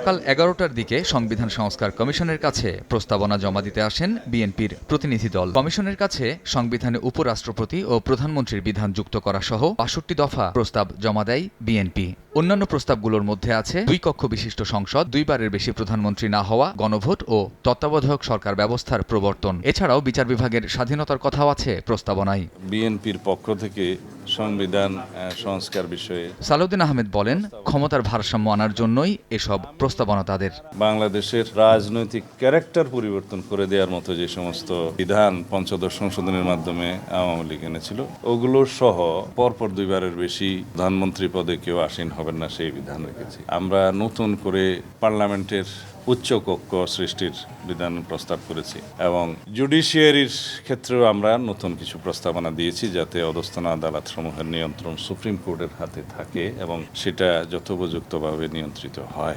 সকাল ১১টার দিকে সংবিধান সংস্কার কমিশনের কাছে প্রস্তাবনা জমা দিতে আসেন বিএনপির প্রতিনিধি দল। কমিশনের কাছে সংবিধানে উপরাষ্ট্রপতি ও প্রধানমন্ত্রীর বিধান যুক্ত করা সহ ৬২ দফা প্রস্তাব জমা দেয় বিএনপি। অন্যান্য প্রস্তাবগুলোর মধ্যে আছে ২ কক্ষ বিশিষ্ট সংসদ, ২ বারের বেশি প্রধানমন্ত্রী না হওয়া, গণভোট ও তত্ত্বাবধায়ক সরকার ব্যবস্থার প্রবর্তন। এছাড়াও বিচার বিভাগের স্বাধীনতার কথাও আছে প্রস্তাবনায়। বিএনপির পক্ষ থেকে সংবিধান সংস্কার বিষয়ে সালাউদ্দিন আহমেদ বলেন, ক্ষমতার ভারসাম্য আনার জন্যই এসব প্রস্তাবনা তাদের। বাংলাদেশের রাজনৈতিক ক্যারেক্টার পরিবর্তন করে দেওয়ার মতো যে সমস্ত বিধান পঞ্চদশ সংশোধনের মাধ্যমে আওয়ামী লীগ এনেছিল, ওগুলো সহ পরপর ২ বারের বেশি প্রধানমন্ত্রী পদে কেউ আসীন হবেন না সেই বিধান রেখেছি। আমরা নতুন করে পার্লামেন্টের উচ্চ কক্ষ সৃষ্টির বিধান প্রস্তাব করেছি এবং জুডিশিয়ারির ক্ষেত্রেও আমরা নতুন কিছু প্রস্তাবনা দিয়েছি, যাতে অধস্তন আদালত সমূহের নিয়ন্ত্রণ সুপ্রিম কোর্টের হাতে থাকে এবং সেটা যথোপযুক্তভাবে নিয়ন্ত্রিত হয়।